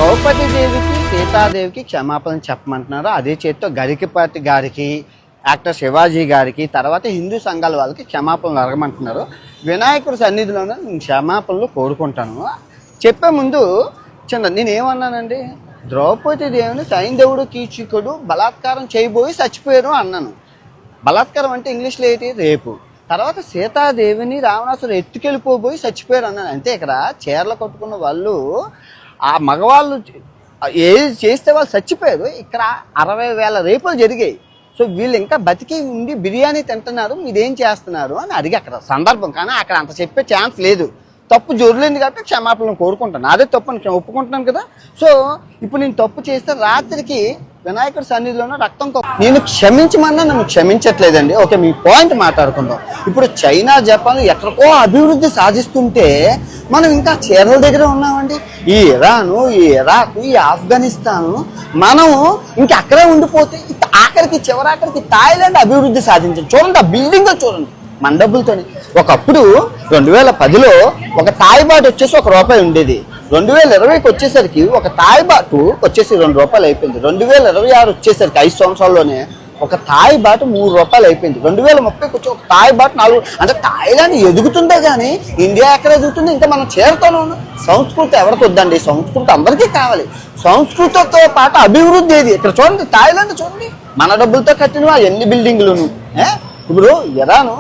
ద్రౌపది దేవికి సీతాదేవికి క్షమాపణ చెప్పమంటున్నారు. అదే చేత్తో గరికపాటి గారికి, యాక్టర్ శివాజీ గారికి, తర్వాత హిందూ సంఘాల వాళ్ళకి క్షమాపణలు అడగమంటున్నారు. వినాయకుడి సన్నిధిలోనే నేను క్షమాపణలు కోరుకుంటాను. చెప్పే ముందు నేనేమన్నానండి, ద్రౌపది దేవిని సైంధవుడు కీచకుడు బలాత్కారం చేయబోయి చచ్చిపోయారు అన్నాను. బలాత్కారం అంటే ఇంగ్లీష్లో ఏంటి, రేపు. తర్వాత సీతాదేవిని రావణాసురుడు ఎత్తుకెళ్ళిపోబోయి చచ్చిపోయారు అన్నాను. అంతే. ఇక్కడ చీరలు కట్టుకున్న వాళ్ళు ఆ మగవాళ్ళు ఏది చేస్తే వాళ్ళు చచ్చిపోయారు. ఇక్కడ 60,000 రేపులు జరిగాయి. సో వీళ్ళు ఇంకా బతికి ఉండి బిర్యానీ తింటున్నారు, మీరేం చేస్తున్నారు అని అడిగి అక్కడ సందర్భం. కానీ అక్కడ అంత చెప్పే ఛాన్స్ లేదు. తప్పు జోరులేదు కాబట్టి క్షమాపణలు కోరుకుంటాను. అదే తప్పు అని ఒప్పుకుంటున్నాను కదా. సో ఇప్పుడు నేను తప్పు చేస్తే రాత్రికి వినాయకుడి సన్నిధిలోనే రక్తం నేను క్షమించమన్నా నన్ను క్షమించట్లేదండి. ఓకే, మీ పాయింట్ మాట్లాడుకుందాం. ఇప్పుడు చైనా, జపాన్ ఎక్కడికో అభివృద్ధి సాధిస్తుంటే మనం ఇంకా చీరల దగ్గర ఉన్నామండి. ఈ ఇరాను, ఈ ఇరాక్, ఈ ఆఫ్ఘనిస్తాను మనం ఇంకా అక్కడే ఉండిపోతే ఆఖరికి చివరాఖరికి థాయిలాండ్ అభివృద్ధి సాధించండి. చూడండి ఆ బిల్డింగ్ చూడండి మన డబ్బులతోని. ఒకప్పుడు 2010లో ఒక థాయ్ బాట్ వచ్చేసి ₹1 ఉండేది. 2020కి వచ్చేసరికి ఒక థాయ్ బాటు వచ్చేసి ₹2 అయిపోయింది. 2026 వచ్చేసరికి 5 సంవత్సరాల్లోనే ఒక థాయ్ బాటు ₹3 అయిపోయింది. 2030కి వచ్చి ఒక థాయ్ బాటు 4. అంటే థాయిలాండ్ ఎదుగుతుందే కానీ ఇండియా ఎక్కడ ఎదుగుతుంది? ఇంకా మనం చేరుతూనే ఉన్నాం. సంస్కృతి ఎవరికి వద్దండి, సంస్కృతి అందరికీ కావాలి. సంస్కృతితో పాటు అభివృద్ధి ఏది ఇక్కడ చూడండి. థాయిలాండ్ చూడండి, మన డబ్బులతో కట్టినవా ఎన్ని బిల్డింగ్లను. ఇప్పుడు ఇరాను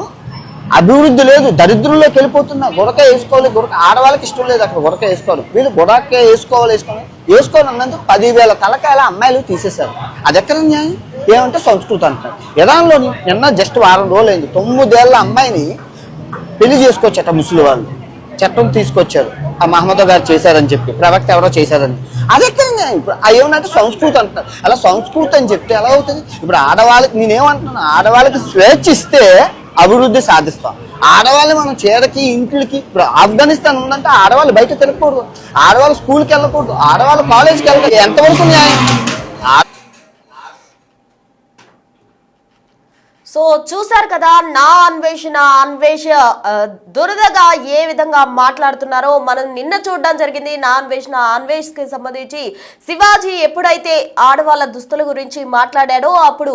అభివృద్ధి లేదు, దరిద్రంలోకి వెళ్ళిపోతున్నా. గుడక వేసుకోవాలి, గుడక ఆడవాళ్ళకి ఇష్టం లేదు అక్కడ గుడక వేసుకోవాలి. వీళ్ళు గుడక వేసుకోవాలి అన్నందుకు 10,000 తలకాయల అమ్మాయిలు తీసేశారు. అది ఎక్కడ న్యాయం? ఏమంటే సంస్కృతి అంటారు. ఇరాన్లోని నిన్న జస్ట్ వారం రోజులు అయింది, 9 ఏళ్ల అమ్మాయిని పెళ్లి చేసుకోవచ్చట ముస్లిం వాళ్ళు. చట్టం తీసుకొచ్చారు. ఆ మహమ్మద్ గారు చేశారని చెప్పి, ప్రవక్త ఎవరో చేశారని. అది ఎక్కడ న్యాయం? ఇప్పుడు ఏమన్నట్టు సంస్కృతి అంటారు. అలా సంస్కృతి అని చెప్తే ఎలా అవుతుంది? ఇప్పుడు ఆడవాళ్ళకి నేనేమంటున్నాను, ఆడవాళ్ళకి స్వేచ్ఛ ఇస్తే అభివృద్ధి సాధిస్తాం. ఆడవాళ్ళు మనం చీరకి, ఇంట్లకి. ఇప్పుడు ఆఫ్ఘనిస్తాన్ ఉందంటే ఆడవాళ్ళు బయట తిరగకూడదు, ఆడవాళ్ళు స్కూల్కి వెళ్ళకూడదు, ఆడవాళ్ళు కాలేజ్కి వెళ్ళకూడదు. ఎంతవరకు న్యాయం? సో చూసారు కదా, నా అన్వేష దురదగా ఏ విధంగా మాట్లాడుతున్నారో మనం నిన్న చూడడం జరిగింది. నా అన్వేష్కి సంబంధించి శివాజీ ఎప్పుడైతే ఆడవాళ్ళ దుస్తుల గురించి మాట్లాడాడో అప్పుడు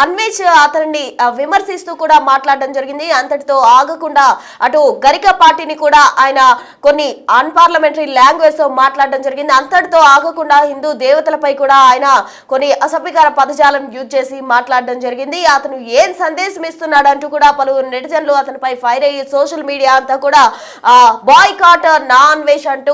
అన్వేష్ అతన్ని విమర్శిస్తూ కూడా మాట్లాడడం జరిగింది. అంతటితో ఆగకుండా అటు గరిక పార్టీని కూడా ఆయన కొన్ని అన్పార్లమెంటరీ లాంగ్వేజ్ తో మాట్లాడడం జరిగింది. అంతటితో ఆగకుండా హిందూ దేవతలపై కూడా ఆయన కొన్ని అసభ్యకర పదజాలను యూజ్ చేసి మాట్లాడడం జరిగింది. అతను ఏం సందేశం ఇస్తున్నాడు అంటూ కూడా పలువురు నెటిజన్లు అతనిపై ఫైర్ అయ్యి సోషల్ మీడియా అంతా కూడా బాయ్కాట్ నా అన్వేష్ అంటూ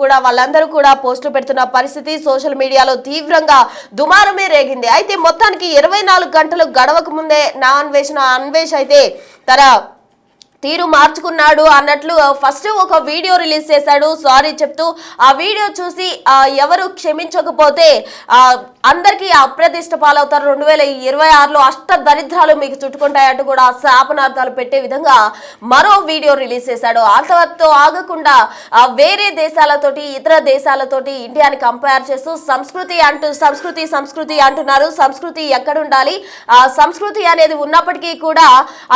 కూడా వాళ్ళందరూ కూడా పోస్టులు పెడుతున్న పరిస్థితి సోషల్ మీడియాలో తీవ్రంగా దుమారమే రేగింది. అయితే మొత్తానికి 24 గంటలు గడవక ముందే నా అన్వేష్ అయితే తన తీరు మార్చుకున్నాడు అన్నట్లు ఫస్ట్ ఒక వీడియో రిలీజ్ చేశాడు సారీ చెప్తూ. ఆ వీడియో చూసి ఎవరు క్షమించకపోతే అందరికీ అప్రతిష్ట పాలవుతారు, 2026లో అష్ట దరిద్రాలు మీకు చుట్టుకుంటాయంటూ కూడా శాపనార్థాలు పెట్టే విధంగా మరో వీడియో రిలీజ్ చేశాడు. అంతవరకు ఆగకుండా వేరే దేశాలతోటి, ఇతర దేశాలతోటి ఇండియాని కంపేర్ చేస్తూ సంస్కృతి అంటున్నారు. సంస్కృతి ఎక్కడుండాలి? సంస్కృతి అనేది ఉన్నప్పటికీ కూడా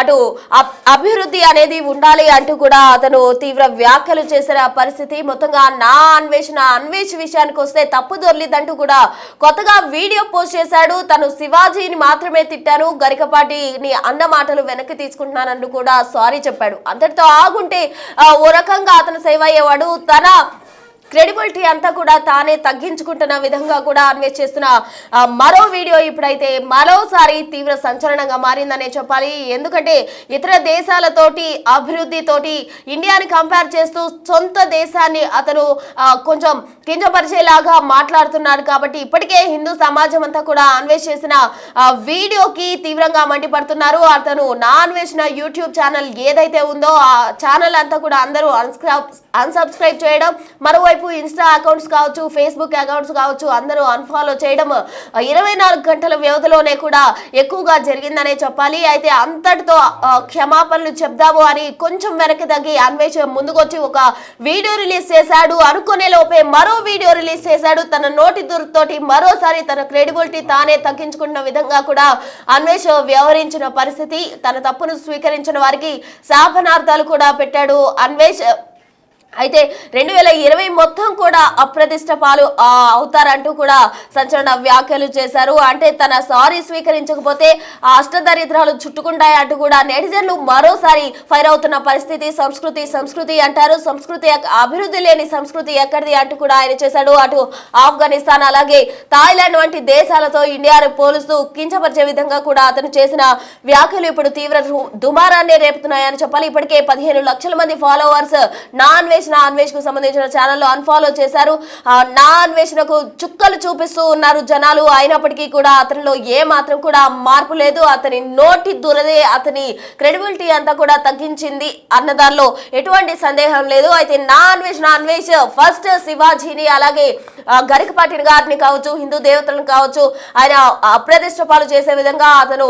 అటు అభివృద్ధి అనేది ఉండాలి అంటూ కూడా అతను తీవ్ర వ్యాఖ్యలు చేసిన పరిస్థితి. మొత్తంగా నా అన్వేష్ విషయానికి వస్తే తప్పు దొర్లిదంటూ కూడా కొత్తగా వీడియో పోస్ట్ చేశాడు. తను శివాజీని మాత్రమే తిట్టాను, గరికపాటిని అన్న మాటలు వెనక్కి తీసుకుంటున్నానంటూ కూడా సారీ చెప్పాడు. అంతటితో ఆగుంటే ఓ రకంగా అతను సేవ్ అయ్యేవాడు. తన క్రెడిబిలిటీ అంతా కూడా తానే తగ్గించుకుంటున్న విధంగా కూడా అన్వేష్ చేస్తున్న మరో వీడియో ఇప్పుడైతే మరోసారి తీవ్ర సంచలనంగా మారిందనే చెప్పాలి. ఎందుకంటే ఇతర దేశాలతోటి అభివృద్ధితోటి ఇండియాని కంపేర్ చేస్తూ సొంత దేశాన్ని అతను కొంచెం కించపరిచేలాగా మాట్లాడుతున్నాడు. కాబట్టి ఇప్పటికే హిందూ సమాజం అంతా కూడా అన్వేష్ చేసిన వీడియోకి తీవ్రంగా మండిపడుతున్నారు. అతను నా అన్వేషణ యూట్యూబ్ ఛానల్ ఏదైతే ఉందో ఆ ఛానల్ అంతా కూడా అందరూ అన్సబ్స్క్రైబ్ చేయడం, మరోవైపు ఇన్స్టా అకౌంట్స్ కావచ్చు, ఫేస్బుక్ అకౌంట్స్ కావచ్చు అందరూ అన్ఫాలో చేయడం 24 గంటల వ్యవధిలోనే కూడా ఎక్కువగా జరిగిందనే చెప్పాలి. అయితే అంతటితో క్షమాపణలు చెప్దాము అని కొంచెం వెనక్కి తగ్గి అన్వేష్ ముందుకొచ్చి ఒక వీడియో రిలీజ్ చేశాడు. అనుకునే లోపే మరో వీడియో రిలీజ్ చేశాడు. తన నోటి దురుతోటి మరోసారి తన క్రెడిబిలిటీ తానే తగ్గించుకున్న విధంగా కూడా అన్వేష్ వ్యవహరించిన పరిస్థితి. తన తప్పును స్వీకరించిన వారికి శాపనార్థాలు కూడా పెట్టాడు అన్వేష్. అయితే 2020 మొత్తం కూడా అప్రతిష్ట పాలు అవుతారంటూ కూడా సంచలన వ్యాఖ్యలు చేశారు. అంటే తన సారీ స్వీకరించకపోతే ఆ అష్టదరిద్రాలు చుట్టుకుంటాయి అంటూ కూడా నెటిజన్లు మరోసారి ఫైర్ అవుతున్న పరిస్థితి. సంస్కృతి అంటారు, సంస్కృతి అభివృద్ధి లేని సంస్కృతి ఎక్కడిది అంటూ కూడా ఆయన చేశాడు. అటు ఆఫ్ఘనిస్తాన్ అలాగే థాయిలాండ్ వంటి దేశాలతో ఇండియాను పోలుస్తూ కించపరిచే విధంగా కూడా అతను చేసిన వ్యాఖ్యలు ఇప్పుడు తీవ్ర దుమారాన్ని రేపుతున్నాయని చెప్పాలి. ఇప్పటికే 15 లక్షల మంది ఫాలోవర్స్ నా అన్వేష్ కు సంబంధించిన ఛానల్లో అన్ఫాలో చేశారు. నా అన్వేషణకు చుక్కలు చూపిస్తూ ఉన్నారు జనాలు. అయినప్పటికీ కూడా అతనిలో ఏ మాత్రం కూడా మార్పు లేదు. అతని నోటి దురదే అతని క్రెడిబిలిటీ అంతా కూడా తగ్గించింది అన్న దానిలో ఎటువంటి సందేహం లేదు. అయితే నా అన్వేష్ ఫస్ట్ శివాజీని అలాగే గరికపాటి గారిని కావచ్చు, హిందూ దేవతలను కావచ్చు ఆయన అప్రతిష్ట పాలు చేసే విధంగా అతను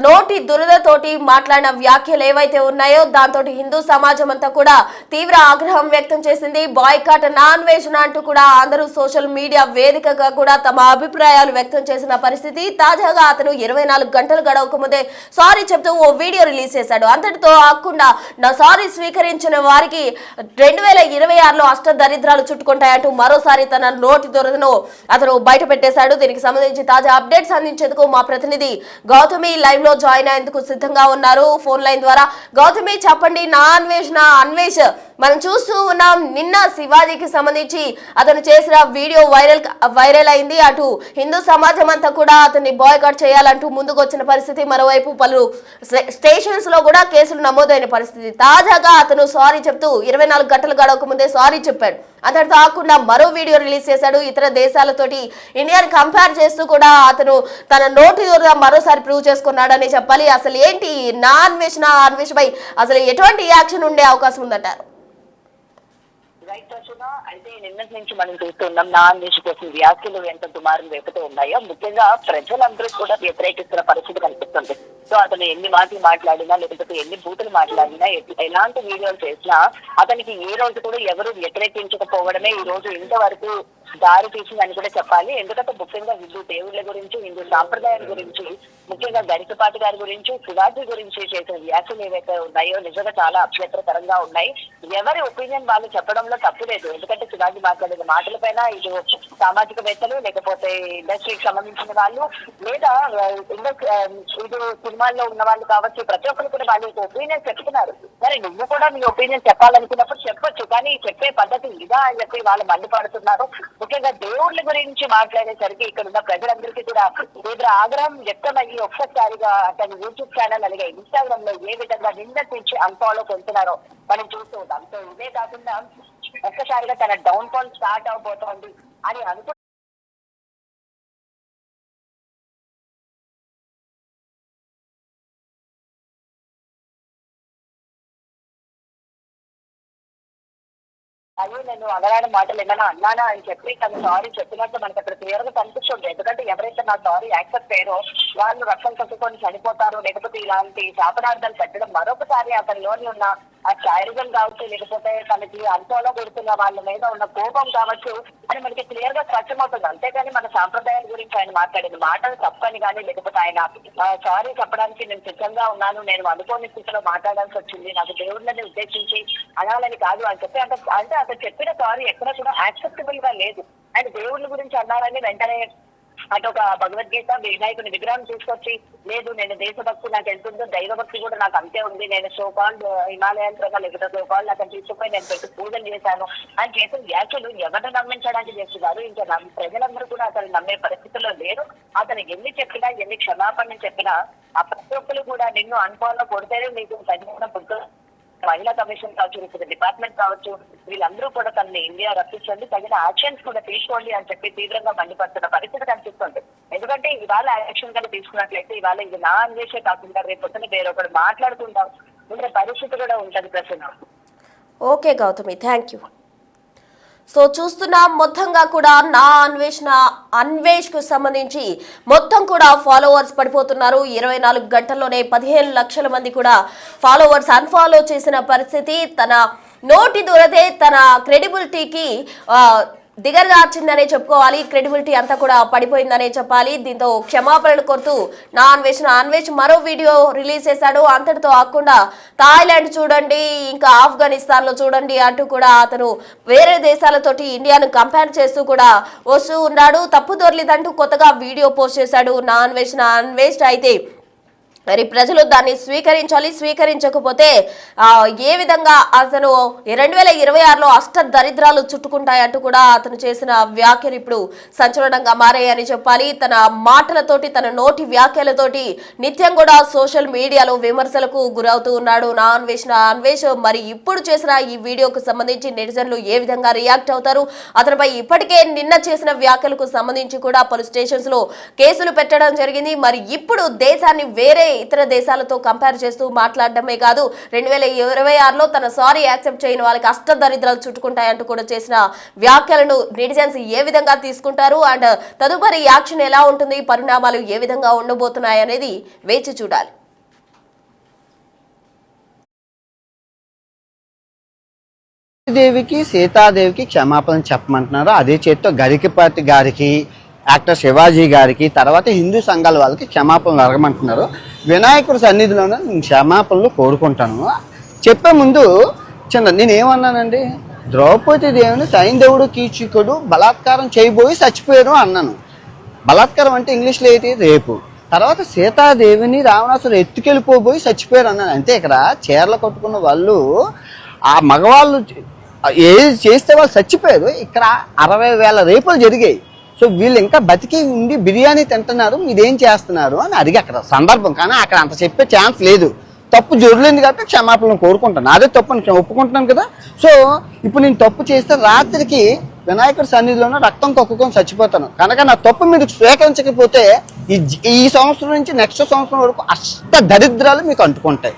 నోటి దురదతోటి మాట్లాడిన వ్యాఖ్యలు ఏవైతే ఉన్నాయో దాంతో హిందూ సమాజం అంతా కూడా తీవ్ర ఆగ్రహం వ్యక్తం చేసింది. బాయ్కాట్ నాన్ వెజ్ అంటూ కూడా అందరూ సోషల్ మీడియా వేదికగా కూడా తమ అభిప్రాయాలు వ్యక్తం చేసిన పరిస్థితి. తాజాగా అతను 24 గంటలు గడవక ముందే సారీ చెప్తూ ఓ వీడియో రిలీజ్ చేశాడు. అంతటితో ఆకుండా నా సారీ స్వీకరించిన వారికి 2026లో అష్ట దరిద్రాలు చుట్టుకుంటాయంటూ మరోసారి తన నోటి దొరదను అతను బయట పెట్టేశాడు. దీనికి సంబంధించి తాజా అప్డేట్స్ అందించేందుకు మా ప్రతినిధి గౌతమి లైవ్ లో జాయిన్ అయ్యేందుకు సిద్ధంగా ఉన్నారు ఫోన్ లైన్ ద్వారా. గౌతమి చెప్పండి, నా అన్వేష్ మనం చూస్తూ ఉన్నాం. నిన్న శివాజీకి సంబంధించి అతను చేసిన వీడియో వైరల్ అయింది. అటు హిందూ సమాజం అంతా కూడా అతన్ని బాయ్కాట్ చేయాలంటూ ముందుకు వచ్చిన పరిస్థితి. మరోవైపు పలు స్టేషన్స్ లో కూడా కేసులు నమోదైన పరిస్థితి. తాజాగా అతను సారీ చెప్తూ 24 గంటలు గడవక ముందే సారీ చెప్పాడు. అంతటితో కాకుండా మరో వీడియో రిలీజ్ చేశాడు. ఇతర దేశాలతోటి ఇండియాని కంపేర్ చేస్తూ కూడా అతను తన నోటి మరోసారి ప్రూవ్ చేసుకున్నాడని చెప్పాలి. అసలు ఏంటి నా అన్వేష్ పై అసలు ఎటువంటి యాక్షన్ ఉండే అవకాశం ఉందంటారు? అయితే నిన్నటి నుంచి మనం చూస్తున్నాం నా అన్వేషణ కోసం వ్యాఖ్యలు ఎంత దుమారం రేపుతూ ఉన్నాయో. ముఖ్యంగా ప్రజలందరూ కూడా వ్యతిరేకిస్తున్న పరిస్థితి కనిపిస్తుంది. సో అతను ఎన్ని మాటలు మాట్లాడినా లేకపోతే ఎన్ని బూతులు మాట్లాడినా ఎలాంటి వీడియోలు చేసినా అతనికి ఏ రోజు కూడా ఎవరు వ్యతిరేకించకపోవడమే ఈ రోజు ఇంతవరకు దారి తీసిందని కూడా చెప్పాలి. ఎందుకంటే ముఖ్యంగా హిందూ దేవుళ్ళ గురించి, హిందూ సాంప్రదాయాల గురించి, ముఖ్యంగా గరికపాటి గారి గురించి, శివాజీ గురించి చేసిన వ్యాఖ్యలు ఏవైతే ఉన్నాయో నిజంగా చాలా అభ్యంతరకరంగా ఉన్నాయి. ఎవరి ఒపీనియన్ వాళ్ళు చెప్పడంలో తప్పు లేదు. ఎందుకంటే శివాజీ మాట్లాడిన మాటలపైన ఇటు సామాజికవేత్తలు లేకపోతే ఇండస్ట్రీకి సంబంధించిన వాళ్ళు లేదా ఇటు సినిమాల్లో ఉన్న వాళ్ళు కావచ్చు, ప్రతి ఒక్కరు కూడా వాళ్ళు ఒపీనియన్ చెప్తున్నారు. సరే నువ్వు కూడా నీ ఒపీనియన్ చెప్పాలనుకున్నప్పుడు చెప్పొచ్చు, కానీ చెప్పే పద్ధతి ఇదా అని చెప్పి వాళ్ళు మండిపడుతున్నారు. ముఖ్యంగా దేవుళ్ళ గురించి మాట్లాడేసరికి ఇక్కడ ఉన్న ప్రజలందరికీ కూడా తీవ్ర ఆగ్రహం వ్యక్తమయ్యి ఒక్కసారిగా తన యూట్యూబ్ ఛానల్ అలాగే ఇన్స్టాగ్రామ్ లో ఏ విధంగా నిందించి అన్ఫాలో కొడుతున్నారో మనం చూస్తూ ఉంటాం. సో ఇదే కాకుండా ఒక్కసారిగా తన డౌన్ ఫాల్ స్టార్ట్ అవబోతోంది అని అనుకుంటున్నాం. అయ్యో నేను అనరాని మాటలు ఏమైనా అన్నానా అని చెప్పి తను సారీ చెప్పినట్టు మనకి అక్కడ క్లియర్ గా కనిపిస్తుంది. ఎందుకంటే ఎవరైతే నా సారీ యాక్సెప్ట్ చేయరో వాళ్ళు రక్షణ కట్టుకొని చనిపోతారు, లేకపోతే ఇలాంటి శాపనార్థాలు పెట్టడం మరొకసారి అతనిలోని ఉన్న ఆ శారీరం కావచ్చు, లేకపోతే తనకి అన్ఫాలో కొడుతున్న వాళ్ళ మీద ఉన్న కోపం కావచ్చు అని మనకి క్లియర్ గా స్పష్టమవుతుంది. అంతేగాని మన సాంప్రదాయాల గురించి ఆయన మాట్లాడిన మాటలు తప్పని కానీ లేకపోతే ఆయన సారీ చెప్పడానికి నేను సిద్ధంగా ఉన్నాను, నేను అనుకోని స్థితిలో మాట్లాడాల్సి వచ్చింది, నాకు దేవుళ్ళని ఉద్దేశించి అనాలని కాదు అని చెప్పి అంటే అతను చెప్పిన సారీ ఎక్కడ కూడా యాక్సెప్టబుల్ గా లేదు. అండ్ దేవుళ్ళ గురించి అన్నారని వెంటనే అటు ఒక భగవద్గీత వినాయకుని విగ్రహం తీసుకొచ్చి లేదు నేను దేశభక్తి నాకు ఎంతుందో దైవభక్తి కూడా నాకు అంతే ఉంది, నేను సోకాల్డ్ హిమాలయన్ ప్రజా లేకపోతే సోకాల్డ్ అక్కడ తీసుకుపోయి నేను పెట్టి పూజలు చేశాను అని చేసిన వ్యాఖ్యలు ఎవరిని నమ్మించడానికి చేస్తున్నారు. ఇంకా ప్రజలందరూ కూడా అతను నమ్మే పరిస్థితుల్లో లేరు. అతను ఎన్ని చెప్పినా ఎన్ని క్షమాపణ చెప్పినా ఆ ప్రతి ఒక్కరు కూడా నిన్ను అన్ఫాలో కొడితేనే నీకు తగిన బుద్ధ మహిళా కమిషన్ కావచ్చు, లేకపోతే డిపార్ట్మెంట్ కావచ్చు, వీళ్ళందరూ కూడా తనని ఇండియా రప్పించండి, తగిన యాక్షన్స్ కూడా తీసుకోండి అని చెప్పి తీవ్రంగా మండిపడుతున్న పరిస్థితి కనిపిస్తుంది. ఎందుకంటే ఇవాళ యాక్షన్ కానీ తీసుకున్నట్లయితే ఇవాళ ఇది నా అన్వేషే కాకుండా రేపు పొద్దున వేరొకరు మాట్లాడుకుంటాం ఉండే పరిస్థితి కూడా ఉంటది ప్రశ్న. Okay Gautami, thank you. So చూస్తున్నా మొత్తంగా కూడా నా అన్వేష్ కు సంబంధించి మొత్తం కూడా ఫాలోవర్స్ పడిపోతున్నారు. 24 గంటల్లోనే 15 లక్షల మంది కూడా ఫాలోవర్స్ అన్ఫాలో చేసిన పరిస్థితి. తన నోటి దూరదే తన క్రెడిబిలిటీకి దిగజార్చిందనే చెప్పుకోవాలి. క్రెడిబిలిటీ అంతా కూడా పడిపోయిందనే చెప్పాలి. దీంతో క్షమాపణలు కోరుతూ నా అన్వేష్ మరో వీడియో రిలీజ్ చేశాడు. అంతటితో ఆకుండా థాయిలాండ్ చూడండి, ఇంకా ఆఫ్ఘనిస్తాన్ లో చూడండి అంటూ కూడా అతను వేరే దేశాలతోటి ఇండియాను కంపేర్ చేస్తూ కూడా వస్తూ ఉన్నాడు. తప్పు దొర్లిదంటూ కొత్తగా వీడియో పోస్ట్ చేశాడు నా అన్వేష్. అయితే మరి ప్రజలు దాన్ని స్వీకరించాలి. స్వీకరించకపోతే ఏ విధంగా అతను 2026లో అష్ట దరిద్రాలు చుట్టుకుంటాయంటూ కూడా అతను చేసిన వ్యాఖ్యలు ఇప్పుడు సంచలనంగా మారాయని చెప్పాలి. తన మాటలతోటి, తన నోటి వ్యాఖ్యలతోటి నిత్యం కూడా సోషల్ మీడియాలో విమర్శలకు గురవుతూ ఉన్నాడు నా అన్వేష్. మరి ఇప్పుడు చేసిన ఈ వీడియోకు సంబంధించి నెటిజన్లు ఏ విధంగా రియాక్ట్ అవుతారు? అతనిపై ఇప్పటికే నిన్న చేసిన వ్యాఖ్యలకు సంబంధించి కూడా పలు స్టేషన్స్ లో కేసులు పెట్టడం జరిగింది. మరి ఇప్పుడు దేశాన్ని వేరే ఇతర దేశాలతో కంపేర్ చేస్తూ మాట్లాడడమే కాదు, 2026లో తన సారీ యాక్సెప్ట్ చేయని వాళ్ళకి అష్ట దరిద్రాలు చుట్టుకుంటాయంటూ కూడా చేసిన వ్యాఖ్యలను నెటిజన్స్ ఏ విధంగా తీసుకుంటారు అండ్ తదుపరి యాక్షన్ ఎలా ఉంటుంది, పరిణామాలు ఏ విధంగా ఉండబోతున్నాయి అనేది వేచి చూడాలి. దేవికి సీతాదేవికి క్షమాపణ చెప్పమంటున్నారు. అదే చేత్తో గరికపాటి గారికి, యాక్టర్ శివాజీ గారికి, తర్వాత హిందూ సంఘాల వాళ్ళకి క్షమాపణలు అడగమంటున్నారు. వినాయకుడి సన్నిధిలోనే నేను క్షమాపణలు కోరుకుంటాను. చెప్పే ముందు నేనేమన్నానండి, ద్రౌపది దేవిని సైంధవుడు కీచకుడు బలాత్కారం చేయబోయి చచ్చిపోయారు అన్నాను. బలాత్కారం అంటే ఇంగ్లీష్లో ఏంటి? రేపు. తర్వాత సీతాదేవిని రావణాసురుడు ఎత్తుకెళ్ళిపోబోయి చచ్చిపోయారు అన్నాను. అంతే. ఇక్కడ చీరలు కట్టుకున్న వాళ్ళు ఆ మగవాళ్ళు ఏది చేస్తే వాళ్ళు చచ్చిపోయారు. ఇక్కడ 60,000 రేపులు జరిగాయి. సో వీళ్ళు ఇంకా బతికి ఉండి బిర్యానీ తింటున్నారు, మీరేం చేస్తున్నారు అని అడిగి అక్కడ సందర్భం. కానీ అక్కడ అంత చెప్పే ఛాన్స్ లేదు. తప్పు జరగలేదు కాబట్టి క్షమాపణలు కోరుకుంటాను. అదే తప్పు నేను ఒప్పుకుంటున్నాను కదా. సో ఇప్పుడు నేను తప్పు చేస్తే రాత్రికి వినాయకుడి సన్నిధిలోనే రక్తం కక్కుకొని చచ్చిపోతాను. కనుక నా తప్పు మీరు స్వీకరించకపోతే ఈ సంవత్సరం నుంచి నెక్స్ట్ సంవత్సరం వరకు అష్ట దరిద్రాలు మీకు అంటుకుంటాయి.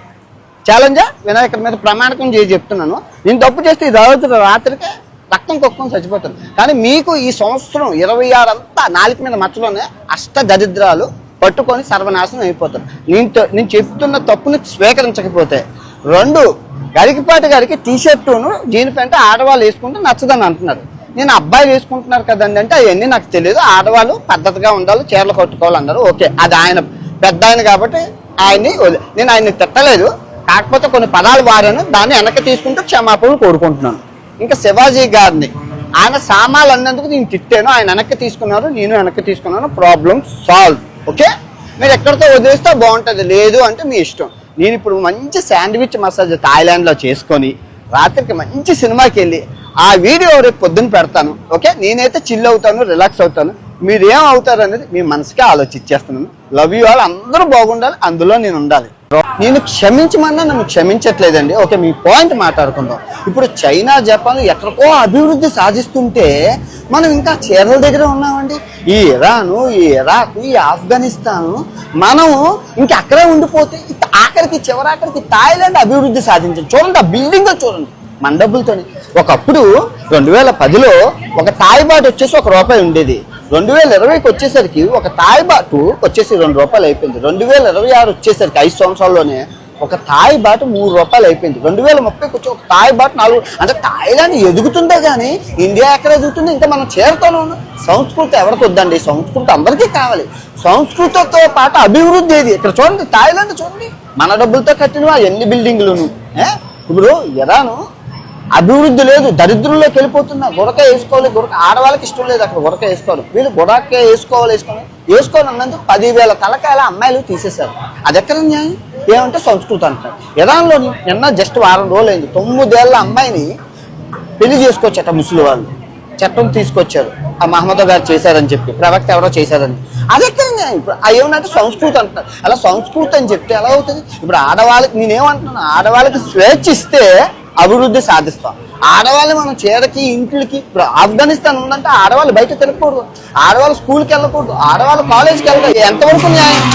ఛాలెంజా వినాయకుడి మీద ప్రమాణకం చేసి చెప్తున్నాను. నేను తప్పు చేస్తే ఈ రోజు రాత్రికి రక్తం కొక్కుని చచ్చిపోతాను. కానీ మీకు ఈ సంవత్సరం 26 అంతా నాలుగు మీద మచ్చలోనే అష్ట దరిద్రాలు పట్టుకొని సర్వనాశనం అయిపోతారు. నేను చెప్తున్న తప్పుని స్వీకరించకపోతే. 2, గరికపాటి గారికి టీషర్టును జీన్ ప్యాంట్ ఆడవాళ్ళు వేసుకుంటే నచ్చదని అంటున్నారు. నేను అబ్బాయిలు వేసుకుంటున్నారు కదండి అంటే అవన్నీ నాకు తెలియదు. ఆడవాళ్ళు పద్ధతిగా ఉండాలి, చీరలు కట్టుకోవాలన్నారు. ఓకే, అది ఆయన పెద్ద ఆయన కాబట్టి నేను ఆయన్ని తిట్టలేదు. కాకపోతే కొన్ని పదాలు వారాను, దాన్ని వెనక్కి తీసుకుంటూ క్షమాపణలు కోరుకుంటున్నాను. ఇంకా శివాజీ గారిని ఆయన సామాన్లు అన్నందుకు నేను తిట్టాను, ఆయన వెనక్కి తీసుకున్నారు, నేను వెనక్కి తీసుకున్నాను. Problem solve. ఓకే, మీరు ఎక్కడితో వదిలేస్తే బాగుంటుంది, లేదు అంటే మీ ఇష్టం. నేను ఇప్పుడు మంచి శాండ్విచ్ మసాజ్ థాయిలాండ్లో చేసుకొని రాత్రికి మంచి సినిమాకి వెళ్ళి ఆ వీడియో రేపు పొద్దున్న పెడతాను. ఓకే, నేనైతే చిల్ అవుతాను, రిలాక్స్ అవుతాను. మీరేం అవుతారు అనేది మీ మనసుకే ఆలోచించేస్తున్నాను. Love you all. అందరూ బాగుండాలి, అందులో నేను ఉండాలి. నేను క్షమించమన్నా నన్ను క్షమించట్లేదండి. ఓకే, మీ పాయింట్ మాట్లాడుకుందాం. ఇప్పుడు చైనా, జపాన్ ఎక్కడికో అభివృద్ధి సాధిస్తుంటే మనం ఇంకా చీరల దగ్గర ఉన్నామండి. ఈ ఇరాను, ఈ ఇరాక్, ఈ ఆఫ్ఘనిస్తాను మనం ఇంకా అక్కడే ఉండిపోతే ఆఖరికి చివరాఖరికి థాయిలాండ్ అభివృద్ధి సాధించాం. చూడండి ఆ బిల్డింగ్ చూడండి మన డబ్బులతోని. ఒకప్పుడు 2010లో ఒక థాయ్ బాట్ వచ్చేసి ₹1 ఉండేది. 2020కి వచ్చేసరికి ఒక థాయ్ బాటు వచ్చేసి ₹2 అయిపోయింది. 2026 వచ్చేసరికి 5 సంవత్సరాల్లోనే ఒక థాయ్ బాటు ₹3 అయిపోయింది. 2030కి వచ్చి ఒక థాయ్ బాటు 4. అంటే థాయిలాండ్ ఎదుగుతుందే కానీ ఇండియా ఎక్కడ ఎదుగుతుంది? ఇంకా మనం చేరుతూనే ఉన్నాం. సంస్కృతి ఎవరికి వద్దండి, సంస్కృతి అందరికీ కావాలి. సంస్కృతితో పాటు అభివృద్ధి ఏది? ఇక్కడ చూడండి థాయిలాండ్ చూడండి, మన డబ్బులతో కట్టినవా ఎన్ని బిల్డింగ్లను. ఇప్పుడు ఇరాను అభివృద్ధి లేదు, దరిద్రంలోకి వెళ్ళిపోతున్నా. గురక వేసుకోవాలి, ఆడవాళ్ళకి ఇష్టం లేదు అక్కడ గురక వేసుకోవాలి. వీళ్ళు గురక వేసుకోవాలి అన్నందుకు 10,000 తలకాయల అమ్మాయిలు తీసేశారు. అది ఎక్కడ న్యాయం? ఏమంటే సంస్కృతి అంటారు. ఇరాన్లోని నిన్న జస్ట్ వారం రోజులు అయింది, 9 ఏళ్ల అమ్మాయిని పెళ్లి చేసుకోవచ్చట ముస్లిం వాళ్ళు. చట్టం తీసుకొచ్చారు, ఆ మహమ్మద్ గారు చేశారని చెప్పి, ప్రవక్త ఎవరో చేశారని. అది ఎక్కడ న్యాయం? ఇప్పుడు ఏమన్నా సంస్కృతి అంటున్నారు. అలా సంస్కృతి అని చెప్తే ఎలా అవుతుంది? ఇప్పుడు ఆడవాళ్ళకి నేనేమంటున్నాను, ఆడవాళ్ళకి స్వేచ్ఛ ఇస్తే అభివృద్ధి సాధిస్తాం. ఆడవాళ్ళు మనం చీరకి, ఇంట్లకి. ఇప్పుడు ఆఫ్ఘనిస్తాన్ ఉందంటే ఆడవాళ్ళు బయట తిరగకూడదు, ఆడవాళ్ళు స్కూల్కి వెళ్ళకూడదు, ఆడవాళ్ళు కాలేజ్కి వెళ్ళకూడదు. ఎంతవరకు న్యాయం?